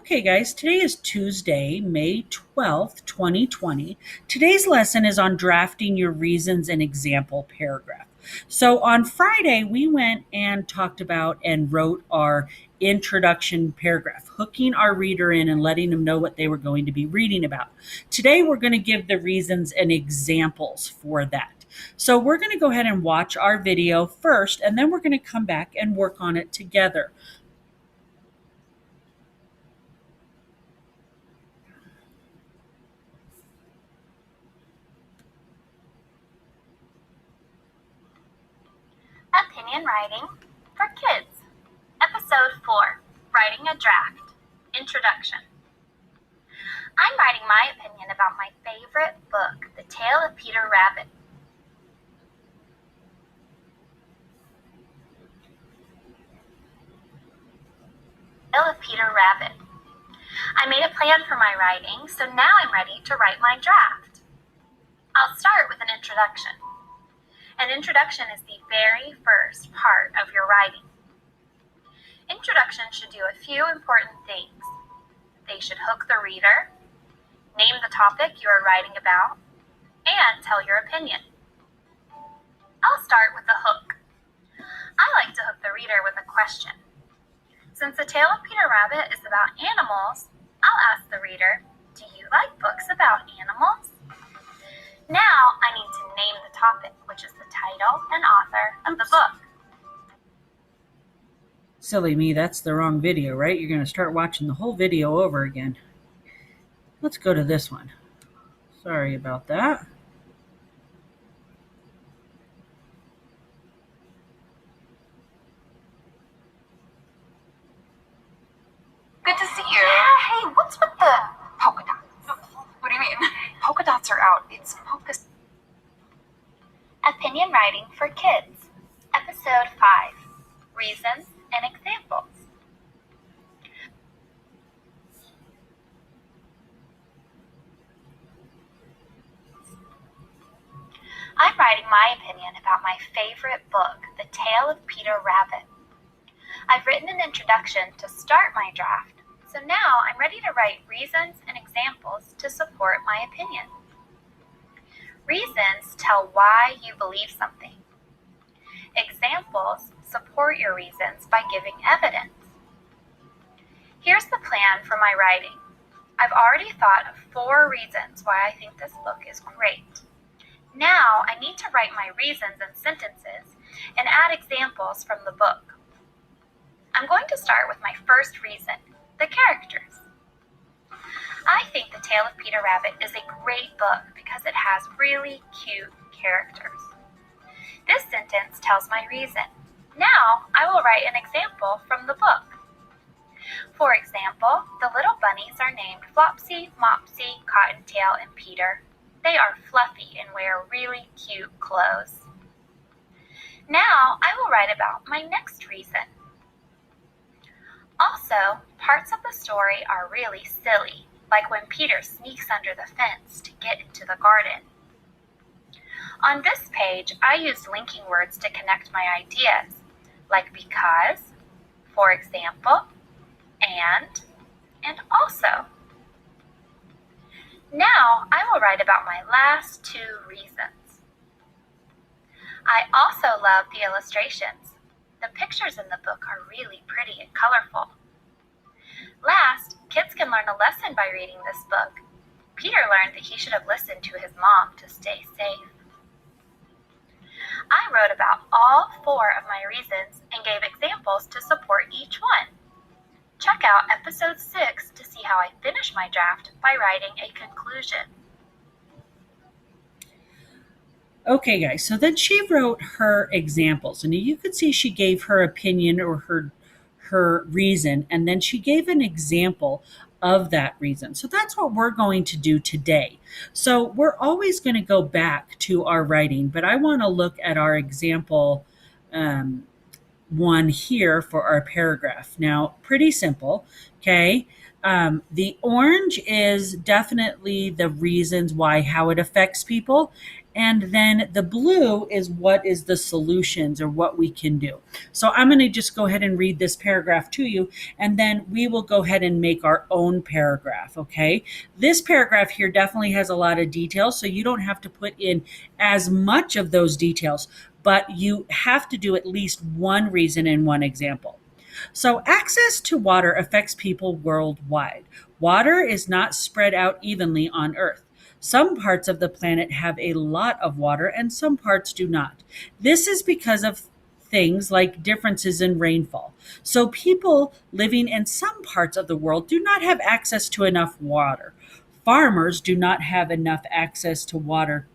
Okay, guys, today is Tuesday, May 12th, 2020. Today's lesson is on drafting your reasons and example paragraph. So on Friday, we went and talked about and wrote our introduction paragraph, hooking our reader in and letting them know what they were going to be reading about. Today, we're going to give the reasons and examples for that. So we're going to go ahead and watch our video first, and then we're going to come back and work on it together. Opinion Writing for Kids. Episode 4, Writing a Draft. Introduction. I'm writing my opinion about my favorite book, The Tale of Peter Rabbit. Tale of Peter Rabbit. I made a plan for my writing, so now I'm ready to write my draft. I'll start with an introduction. An introduction is the very first part of your writing. Introductions should do a few important things. They should hook the reader, name the topic you are writing about, and tell your opinion. I'll start with the hook. I like to hook the reader with a question. Since The Tale of Peter Rabbit is about animals, I'll ask the reader, do you like books about animals? Now I need to name the topic, which is the title and author of the book. Silly me, that's the wrong video, right? You're going to start watching the whole video over again. Let's go to this one. Sorry about that. Good to see you. Yeah, hey, what's with the polka dots? What do you mean? Polka dots are out. It's polka. Opinion Writing for Kids. Episode 5, Reasons and Examples. I'm writing my opinion about my favorite book, The Tale of Peter Rabbit. I've written an introduction to start my draft, so now I'm ready to write reasons and examples to support my opinion. Reasons tell why you believe something. Examples support your reasons by giving evidence. Here's the plan for my writing. I've already thought of 4 reasons why I think this book is great. Now I need to write my reasons in sentences and add examples from the book. I'm going to start with my first reason, the characters. I think The Tale of Peter Rabbit is a great book because it has really cute characters. This sentence tells my reason. Now I will write an example from the book. For example, the little bunnies are named Flopsy, Mopsy, Cottontail, and Peter. They are fluffy and wear really cute clothes. Now I will write about my next reason. Also, parts of the story are really silly, like when Peter sneaks under the fence to get into the garden. On this page, I used linking words to connect my ideas, like because, for example, and also. Now I will write about my last 2 reasons. I also love the illustrations. The pictures in the book are really pretty and colorful. Last, kids can learn a lesson by reading this book. Peter learned that he should have listened to his mom to stay safe. I wrote about all 4 of my reasons and gave examples to support each one. Check out episode 6 to see how I finish my draft by writing a conclusion. Okay, guys, so then she wrote her examples, and you could see she gave her opinion or her reason, and then she gave an example of that reason. So that's what we're going to do today. So we're always going to go back to our writing, but I want to look at our example one here for our paragraph. Now, pretty simple, okay? The orange is definitely the reasons why, how it affects people. And then the blue is what is the solutions or what we can do. So I'm going to just go ahead and read this paragraph to you, and then we will go ahead and make our own paragraph, okay? This paragraph here definitely has a lot of details, so you don't have to put in as much of those details, but you have to do at least one reason and one example. So, access to water affects people worldwide. Water is not spread out evenly on Earth. Some parts of the planet have a lot of water and some parts do not. This is because of things like differences in rainfall. So, people living in some parts of the world do not have access to enough water. Farmers do not have enough access to water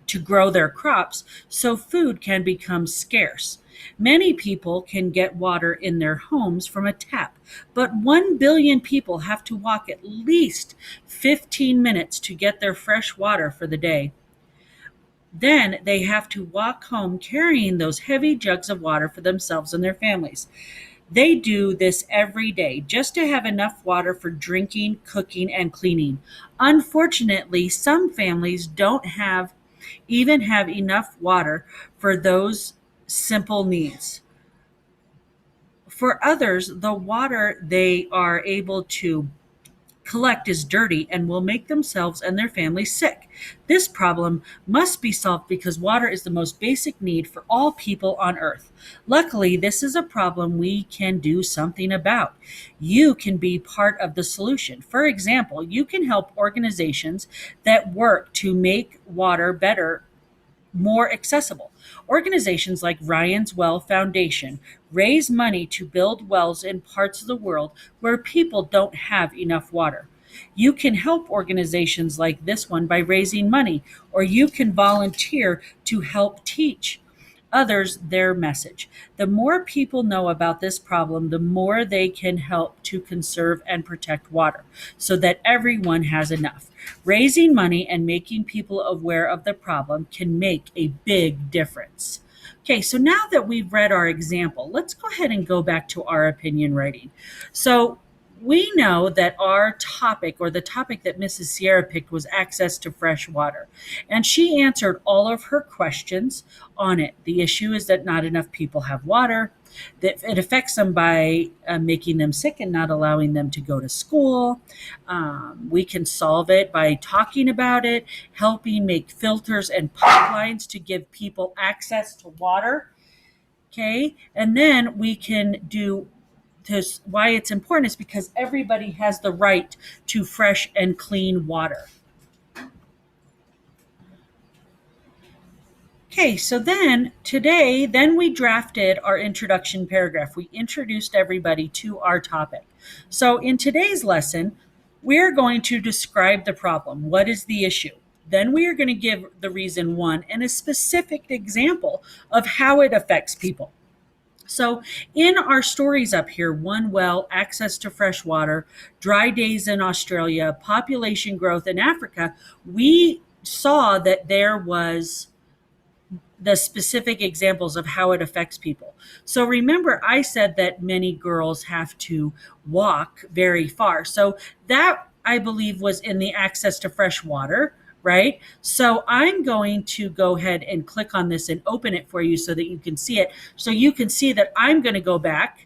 to grow their crops, so food can become scarce. Many people can get water in their homes from a tap, but 1 billion people have to walk at least 15 minutes to get their fresh water for the day. Then they have to walk home carrying those heavy jugs of water for themselves and their families. They do this every day just to have enough water for drinking, cooking, and cleaning. Unfortunately, some families don't even have enough water for those simple needs. For others, the water they are able to collect is dirty and will make themselves and their families sick. This problem must be solved because water is the most basic need for all people on earth. Luckily, this is a problem we can do something about. You can be part of the solution. For example, you can help organizations that work to make water better, more accessible. Organizations like Ryan's Well Foundation raise money to build wells in parts of the world where people don't have enough water. You can help organizations like this one by raising money, or you can volunteer to help teach others their message. The more people know about this problem, the more they can help to conserve and protect water so that everyone has enough. Raising money and making people aware of the problem can make a big difference. Okay, so now that we've read our example, let's go ahead and go back to our opinion writing. So we know that our topic, or the topic that Mrs. Sierra picked, was access to fresh water. And she answered all of her questions on it. The issue is that not enough people have water, that it affects them by making them sick and not allowing them to go to school. We can solve it by talking about it, helping make filters and pipelines to give people access to water. Okay, and then we can do why it's important is because everybody has the right to fresh and clean water. Okay, so then we drafted our introduction paragraph. We introduced everybody to our topic. So in today's lesson, we're going to describe the problem. What is the issue? Then we are going to give the reason one and a specific example of how it affects people. So in our stories up here, one well, access to fresh water, dry days in Australia, population growth in Africa, we saw that there was the specific examples of how it affects people. So remember, I said that many girls have to walk very far. So that, I believe, was in the access to fresh water, right? So I'm going to go ahead and click on this and open it for you so that you can see it. So you can see that I'm going to go back,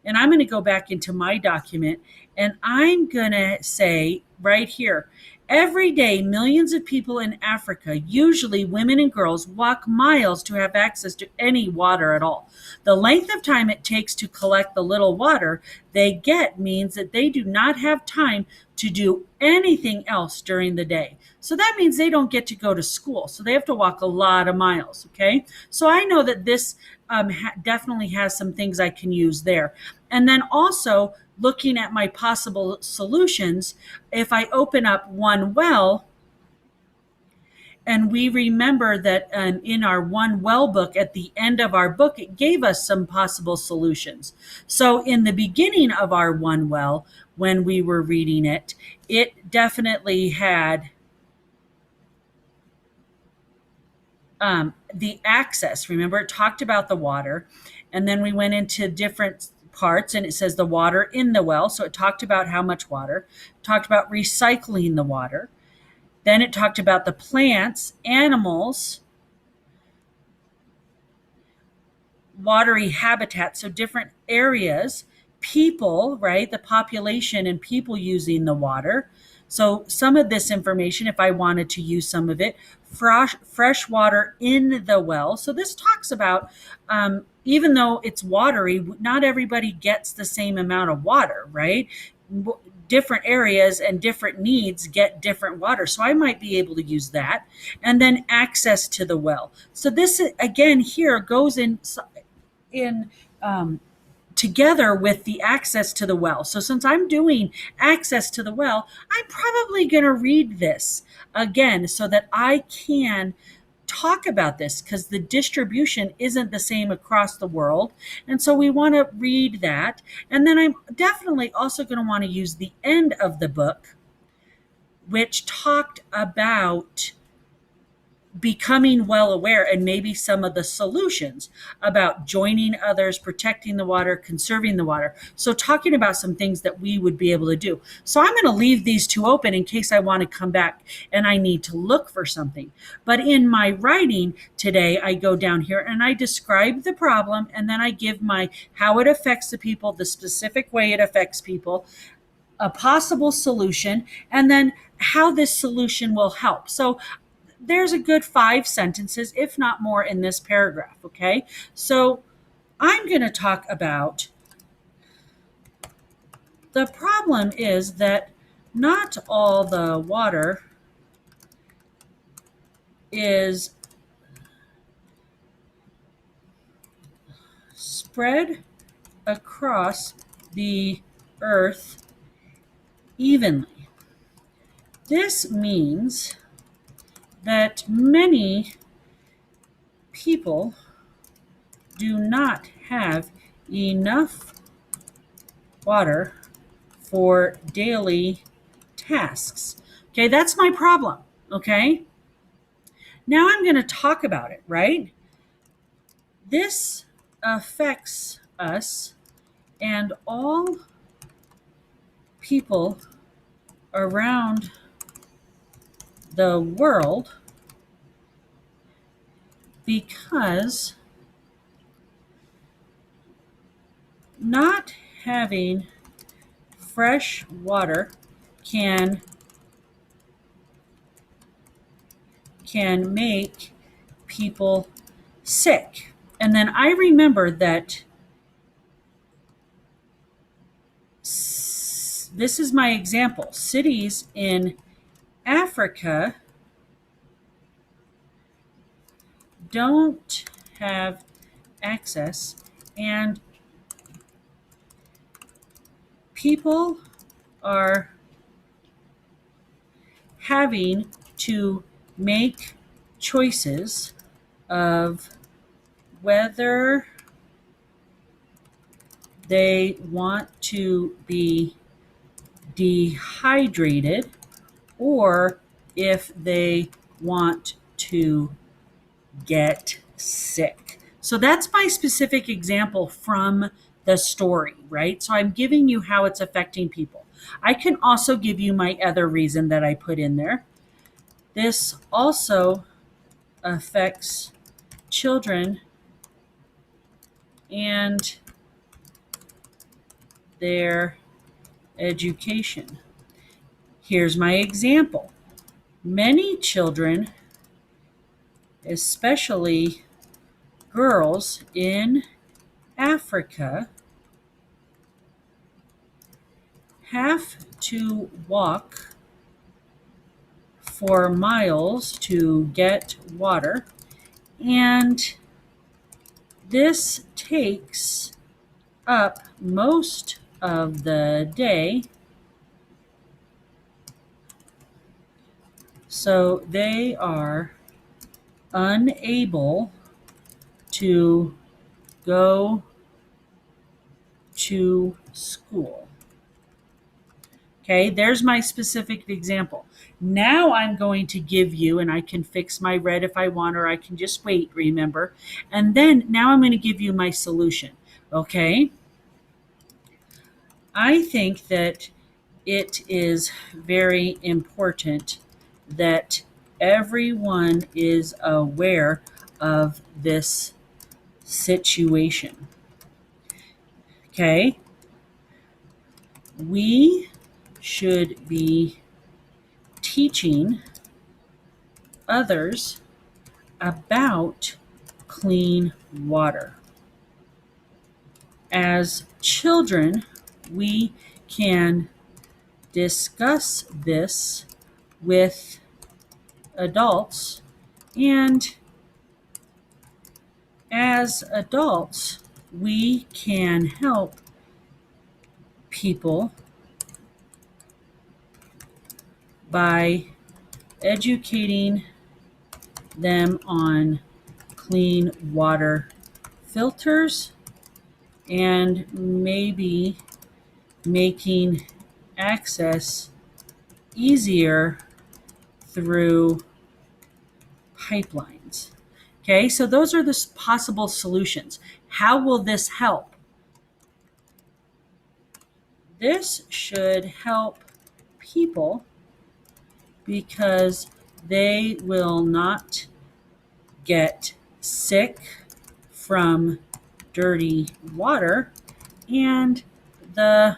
and I'm going to go back into my document, and I'm going to say right here, every day, millions of people in Africa, usually women and girls, walk miles to have access to any water at all. The length of time it takes to collect the little water they get means that they do not have time to do anything else during the day. So that means they don't get to go to school. So they have to walk a lot of miles, okay? So I know that this definitely has some things I can use there. And then also, looking at my possible solutions, if I open up one well, and we remember that in our one well book, at the end of our book, it gave us some possible solutions. So in the beginning of our one well, when we were reading it, it definitely had the access. Remember, it talked about the water, and then we went into different parts, and it says the water in the well. So it talked about how much water, talked about recycling the water. Then it talked about the plants, animals, watery habitat, so different areas, people, right? The population and people using the water. So some of this information, if I wanted to use some of it, fresh water in the well. So this talks about, even though it's watery, not everybody gets the same amount of water, right? Different areas and different needs get different water. So I might be able to use that. And then access to the well. So this again here goes in together with the access to the well. So since I'm doing access to the well, I'm probably going to read this again so that I can talk about this, because the distribution isn't the same across the world. And so we want to read that. And then I'm definitely also going to want to use the end of the book, which talked about becoming well aware and maybe some of the solutions about joining others, protecting the water, conserving the water. So talking about some things that we would be able to do. So I'm going to leave these two open in case I want to come back and I need to look for something. But in my writing today, I go down here and I describe the problem, and then I give my how it affects the people, the specific way it affects people, a possible solution, and then how this solution will help. So there's a good 5 sentences, if not more, in this paragraph, okay? So I'm going to talk about the problem is that not all the water is spread across the earth evenly. This means that many people do not have enough water for daily tasks. Okay, that's my problem. Okay, now I'm going to talk about it, right? This affects us and all people around the world because not having fresh water can make people sick. And then I remember that this is my example. Cities in Africa don't have access, and people are having to make choices of whether they want to be dehydrated or if they want to get sick. So that's my specific example from the story, right? So I'm giving you how it's affecting people. I can also give you my other reason that I put in there. This also affects children and their education. Here's my example. Many children, especially girls in Africa, have to walk for miles to get water, and this takes up most of the day. So they are unable to go to school. Okay, there's my specific example. Now I'm going to give you, and I can fix my red if I want, or I can just wait, remember. And then now I'm going to give you my solution. Okay? I think that it is very important that everyone is aware of this situation. Okay? We should be teaching others about clean water. As children, we can discuss this with adults, and as adults, we can help people by educating them on clean water filters and maybe making access easier through pipelines. Okay, so those are the possible solutions. How will this help? This should help people because they will not get sick from dirty water, and the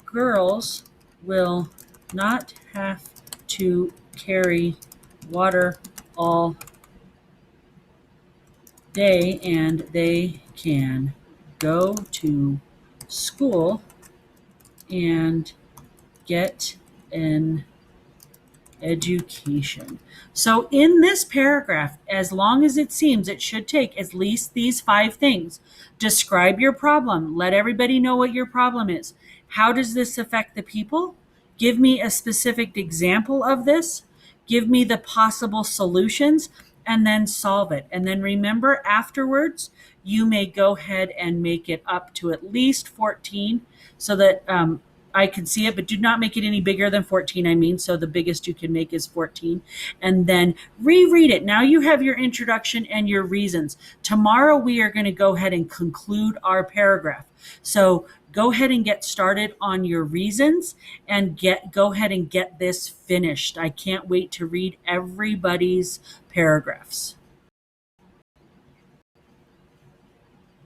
girls will not have to carry water all day, and they can go to school and get an education. So in this paragraph, as long as it seems, it should take at least these 5 things. Describe your problem. Let everybody know what your problem is. How does this affect the people? Give me a specific example of this. Give me the possible solutions, and then solve it. And then remember, afterwards, you may go ahead and make it up to at least 14 so that I can see it, but do not make it any bigger than 14, so the biggest you can make is 14. And then reread it. Now you have your introduction and your reasons. Tomorrow we are going to go ahead and conclude our paragraph. So go ahead and get started on your reasons and go ahead and get this finished. I can't wait to read everybody's paragraphs.